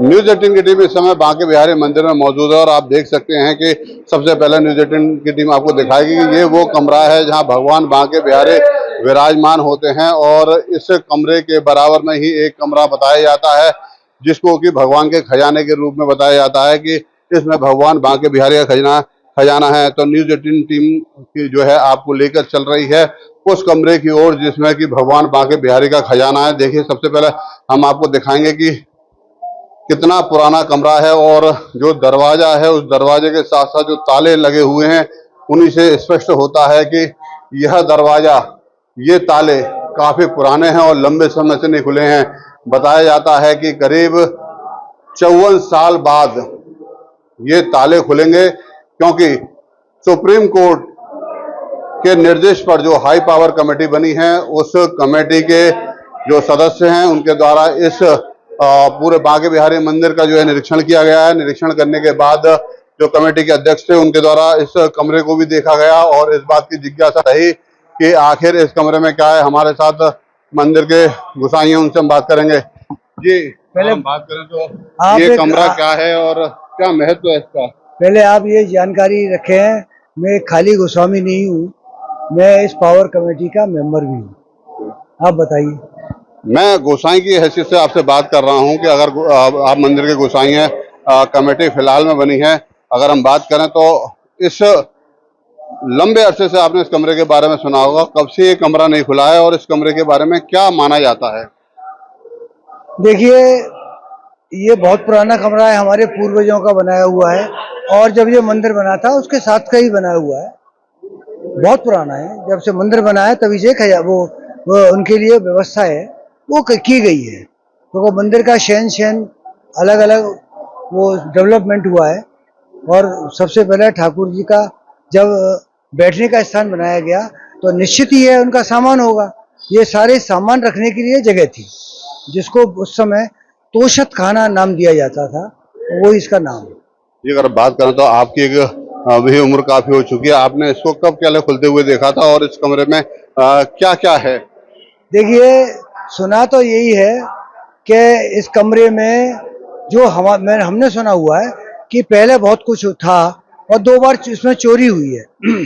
News 18 की team इस समय बांके बिहारी मंदिर में मौजूद है और आप देख सकते हैं कि सबसे पहले न्यूज 18 की टीम आपको दिखाएगी कि ये वो कमरा है जहां भगवान बांके बिहारी विराजमान होते हैं। और इस कमरे के बराबर में ही एक कमरा बताया जाता है जिसको कि भगवान के खजाने के रूप में बताया जाता है कि इसमें भगवान बांके बिहारी का खजाना है। तो न्यूज 18 टीम की जो है आपको लेकर चल रही है उस कमरे की ओर जिसमें कि भगवान बांके बिहारी का खजाना है। देखिए, सबसे पहले हम आपको दिखाएंगे कि कितना पुराना कमरा है और जो दरवाजा है उस दरवाजे के साथ साथ जो ताले लगे हुए हैं उन्हीं से स्पष्ट होता है कि यह दरवाजा, ये ताले काफी पुराने हैं और लंबे समय से नहीं खुले हैं। बताया जाता है कि करीब 54 साल बाद ये ताले खुलेंगे, क्योंकि सुप्रीम कोर्ट के निर्देश पर जो हाई पावर कमेटी बनी है उस कमेटी के जो सदस्य हैं उनके द्वारा इस पूरे बांके बिहारी मंदिर का जो है निरीक्षण किया गया है। निरीक्षण करने के बाद जो कमेटी के अध्यक्ष थे उनके द्वारा इस कमरे को भी देखा गया और इस बात की जिज्ञासा रही कि आखिर इस कमरे में क्या है। हमारे साथ मंदिर के गुसाई हैं, उनसे हम बात करेंगे। जी, पहले हम बात करें तो ये कमरा क्या है और क्या महत्व है इसका? पहले आप ये जानकारी रखें, मैं खाली गोस्वामी नहीं हूँ, मैं इस पावर कमेटी का मेंबर भी हूँ। आप बताइए। मैं गोसाई की हैसियत से आपसे बात कर रहा हूं कि अगर आप मंदिर के गोसाई हैं, कमेटी फिलहाल में बनी है, अगर हम बात करें तो इस लंबे अरसे से आपने इस कमरे के बारे में सुना होगा। कब से ये कमरा नहीं खुला है और इस कमरे के बारे में क्या माना जाता है? देखिए, ये बहुत पुराना कमरा है, हमारे पूर्वजों का बनाया हुआ है और जब ये मंदिर बना था उसके साथ का ही बनाया हुआ है। बहुत पुराना है, जब से मंदिर बना है तभी से वो उनके लिए व्यवस्था है वो की गई है। तो वो मंदिर का शयन अलग अलग वो डेवलपमेंट हुआ है और सबसे पहले ठाकुर जी का जब बैठने का स्थान बनाया गया तो निश्चित ही है उनका सामान होगा। ये सारे सामान रखने के लिए जगह थी जिसको उस समय तोशत खाना नाम दिया जाता था, वो इसका नाम है। ये अगर बात करें तो आपकी एक अभी उम्र काफी हो चुकी है, आपने इसको कब क्या खुलते हुए देखा था और इस कमरे में क्या क्या है? देखिए, सुना तो यही है कि इस कमरे में जो हमने सुना हुआ है कि पहले बहुत कुछ था और 2 बार इसमें चोरी हुई है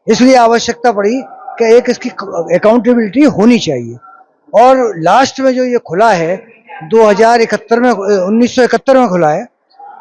इसलिए आवश्यकता पड़ी कि एक इसकी अकाउंटेबिलिटी होनी चाहिए। और लास्ट में जो ये खुला है 2071 में 1971 में खुला है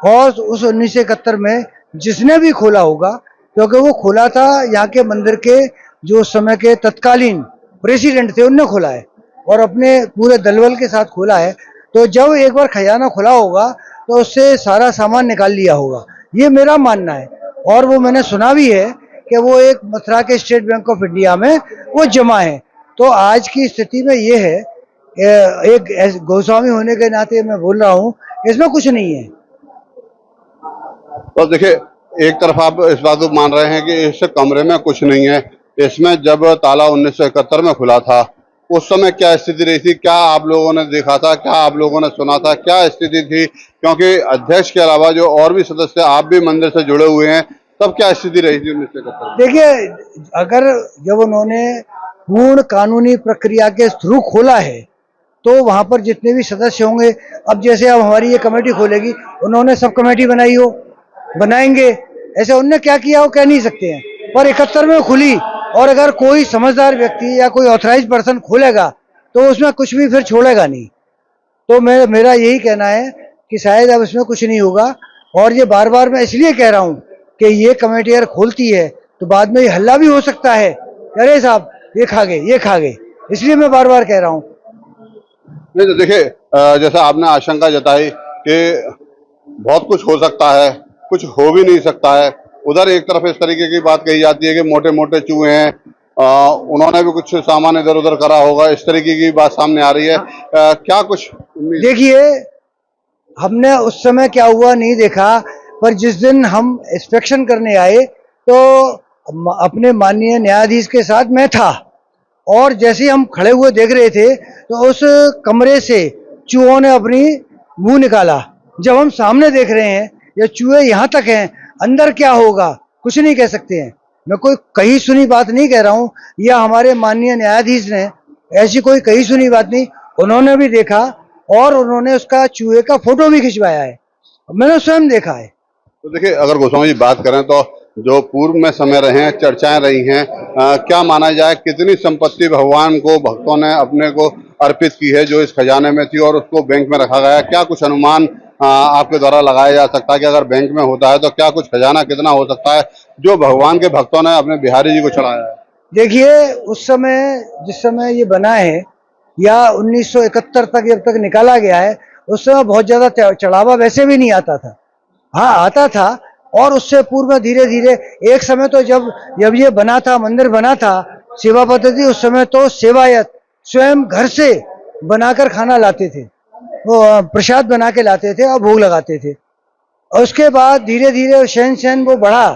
और उस 1971 में जिसने भी खोला होगा, क्योंकि वो खोला था यहाँ के मंदिर के जो उस समय के तत्कालीन प्रेसिडेंट थे उनने खोला है और अपने पूरे दलबल के साथ खोला है। तो जब एक बार खजाना खुला होगा तो उससे सारा सामान निकाल लिया होगा, ये मेरा मानना है। और वो मैंने सुना भी है कि वो एक मथुरा के स्टेट बैंक ऑफ इंडिया में वो जमा है। तो आज की स्थिति में ये है, एक गोस्वामी होने के नाते मैं बोल रहा हूँ इसमें कुछ नहीं है। तो देखिए, एक तरफ आप इस बात को मान रहे हैं कि इस कमरे में कुछ नहीं है। इसमें जब ताला 1971 में खुला था उस समय क्या स्थिति रही थी? क्या आप लोगों ने देखा था, क्या आप लोगों ने सुना था, क्या स्थिति थी? क्योंकि अध्यक्ष के अलावा जो और भी सदस्य, आप भी मंदिर से जुड़े हुए हैं, तब क्या स्थिति रही थी 1971? देखिए, अगर जब उन्होंने पूर्ण कानूनी प्रक्रिया के थ्रू खोला है तो वहां पर जितने भी सदस्य होंगे, अब जैसे अब हमारी ये कमेटी खोलेगी, उन्होंने सब कमेटी बनाई हो, बनाएंगे, ऐसे उनने क्या किया हो कह नहीं सकते हैं। पर 71 में खुली और अगर कोई समझदार व्यक्ति या कोई ऑथराइज पर्सन खोलेगा तो उसमें कुछ भी फिर छोड़ेगा नहीं। तो मेरा यही कहना है कि शायद अब इसमें कुछ नहीं होगा। और ये बार बार मैं इसलिए कह रहा हूँ कि ये कमेटी अगर खोलती है तो बाद में ये हल्ला भी हो सकता है, अरे साहब ये खा गए, इसलिए मैं बार बार कह रहा हूँ। नहीं तो देखिए, जैसा आपने आशंका जताई कि बहुत कुछ हो सकता है, कुछ हो भी नहीं सकता है। उधर एक तरफ इस तरीके की बात कही जाती है कि मोटे मोटे चूहे हैं, उन्होंने भी कुछ सामान इधर उधर करा होगा, इस तरीके की बात सामने आ रही है। क्या कुछ? देखिए, हमने उस समय क्या हुआ नहीं देखा, पर जिस दिन हम इंस्पेक्शन करने आए तो अपने माननीय न्यायाधीश के साथ मैं था और जैसे ही हम खड़े हुए देख रहे थे तो उस कमरे से चूहों ने अपनी मुंह निकाला। जब हम सामने देख रहे हैं ये चूहे यहाँ तक हैं, अंदर क्या होगा कुछ नहीं कह सकते हैं। मैं कोई कही सुनी बात नहीं कह रहा हूँ, या हमारे माननीय न्यायाधीश ने ऐसी कोई कही सुनी बात नहीं, उन्होंने भी देखा और उन्होंने उसका चूहे का फोटो भी खिंचवाया है, मैंने स्वयं देखा है। तो देखिए, अगर गोस्वामी जी बात करें तो जो पूर्व में समय रहे हैं, चर्चाएं रही हैं, क्या माना जाए कितनी संपत्ति भगवान को भक्तों ने अपने को अर्पित की है जो इस खजाने में थी और उसको बैंक में रखा गया है? क्या कुछ अनुमान आपके द्वारा लगाया जा सकता है कि अगर बैंक में होता है तो क्या कुछ खजाना कितना हो सकता है जो भगवान के भक्तों ने अपने बिहारी जी को चढ़ाया है? देखिए, उस समय जिस समय ये बना है या 1971 तक जब तक निकाला गया है, उस समय बहुत ज्यादा चढ़ावा वैसे भी नहीं आता था। हाँ, आता था, और उससे पूर्व में धीरे धीरे एक समय तो जब जब ये बना था, मंदिर बना था, सेवा पद्धति, उस समय तो सेवायत स्वयं घर से बनाकर खाना लाते थे, वो प्रसाद बना के लाते थे और भोग लगाते थे। और उसके बाद धीरे धीरे शहन शहन वो बढ़ा,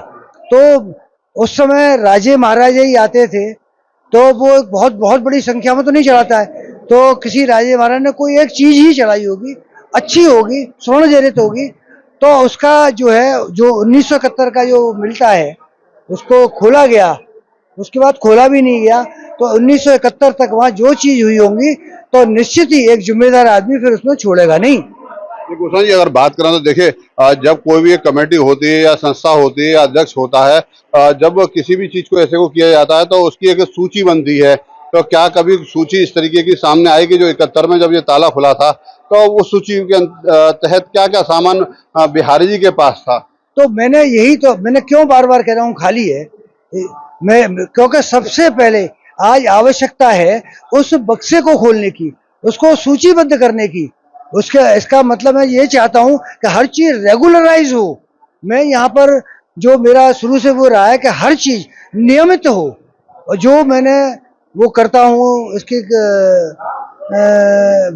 तो उस समय राजे महाराजे ही आते थे, तो वो एक बहुत बहुत बड़ी संख्या में तो नहीं चढ़ाता है, तो किसी राजे महाराज ने कोई एक चीज ही चढ़ाई होगी, अच्छी होगी, स्वर्ण जनित होगी, तो उसका जो है, जो 1971 का जो मिलता है, उसको खोला गया, उसके बाद खोला भी नहीं गया, तो 1971 तक वहाँ जो चीज हुई होंगी, तो निश्चित ही एक जिम्मेदार आदमी फिर उसमें छोड़ेगा नहीं। गोस्वामी जी अगर बात करें तो देखिए, जब कोई भी एक कमेटी होती है या संस्था होती है या अध्यक्ष होता है, जब किसी भी चीज को ऐसे को किया जाता है तो उसकी एक सूची बनती है। तो क्या कभी सूची इस तरीके की सामने आई कि जो 71 में जब ये ताला खुला था तो उस सूची के तहत क्या क्या सामान बिहारी जी के पास था? तो मैंने यही तो मैंने क्यों बार बार कह रहा हूँ खाली है, मैं क्योंकि सबसे पहले आज आवश्यकता है उस बक्से को खोलने की, उसको सूचीबद्ध करने की। उसका इसका मतलब मैं ये चाहता हूँ कि हर चीज रेगुलराइज हो। मैं यहाँ पर जो मेरा शुरू से वो रहा है कि हर चीज नियमित हो, और जो मैंने वो करता हूँ इसकी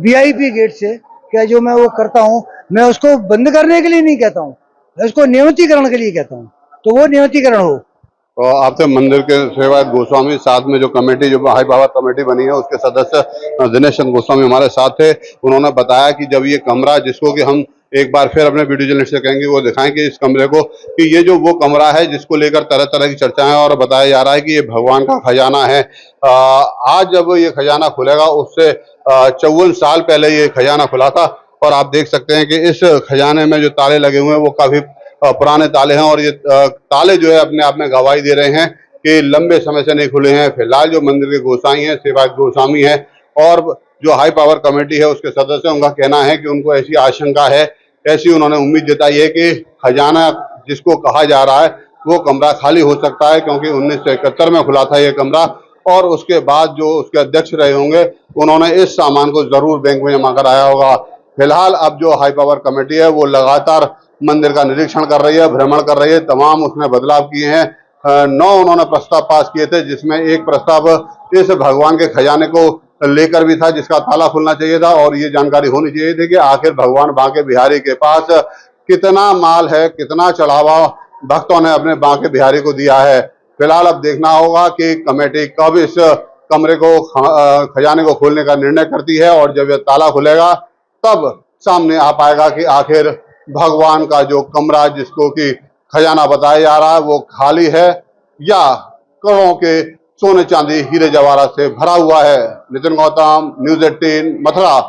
वीआईपी गेट से, क्या जो मैं वो करता हूँ, मैं उसको बंद करने के लिए नहीं कहता हूँ, मैं उसको नियमितीकरण के लिए कहता हूँ, तो वो नियमितीकरण हो। तो आपसे मंदिर के सेवायत गोस्वामी, साथ में जो कमेटी, जो हाई पावर कमेटी बनी है उसके सदस्य दिनेश चंद्र गोस्वामी हमारे साथ थे। उन्होंने बताया कि जब ये कमरा, जिसको कि हम एक बार फिर अपने वीडियो जर्नलिस्ट से कहेंगे वो दिखाएं कि इस कमरे को, कि ये जो वो कमरा है जिसको लेकर तरह तरह की चर्चाएं और बताया जा रहा है कि ये भगवान का खजाना है। आज जब ये खजाना खुलेगा, उससे 54 साल पहले ये खजाना खुला था और आप देख सकते हैं कि इस खजाने में जो ताले लगे हुए हैं वो काफी पुराने ताले हैं और ये ताले जो है अपने आप में गवाही दे रहे हैं कि लंबे समय से नहीं खुले हैं। फिलहाल जो मंदिर के गोसाई हैं, सेवायत गोस्वामी है, और जो हाई पावर कमेटी है उसके सदस्य, उनका कहना है कि उनको ऐसी आशंका है, ऐसी उन्होंने उम्मीद जताई है कि खजाना जिसको कहा जा रहा है वो कमरा खाली हो सकता है, क्योंकि 1971 में खुला था ये कमरा और उसके बाद जो उसके अध्यक्ष रहे होंगे उन्होंने इस सामान को जरूर बैंक में जमा कराया होगा। फिलहाल अब जो हाई पावर कमेटी है वो लगातार मंदिर का निरीक्षण कर रही है, भ्रमण कर रही है, तमाम उसमें बदलाव किए हैं। 9 उन्होंने प्रस्ताव पास किए थे, जिसमें एक प्रस्ताव इस भगवान के खजाने को लेकर भी था जिसका ताला खुलना चाहिए था, और ये जानकारी होनी चाहिए थी कि आखिर भगवान बांके बिहारी के पास कितना माल है, कितना चढ़ावा भक्तों ने अपने बांके बिहारी को दिया है। फिलहाल अब देखना होगा कि कमेटी कब इस कमरे को, खजाने को खोलने का निर्णय करती है, और जब यह ताला खुलेगा तब सामने आ पाएगा कि आखिर भगवान का जो कमरा, जिसको कि खजाना बताया जा रहा है, वो खाली है या करोड़ों के सोने चांदी हीरे जवाहरात से भरा हुआ है। नितिन गौतम, न्यूज़ 18, मथुरा।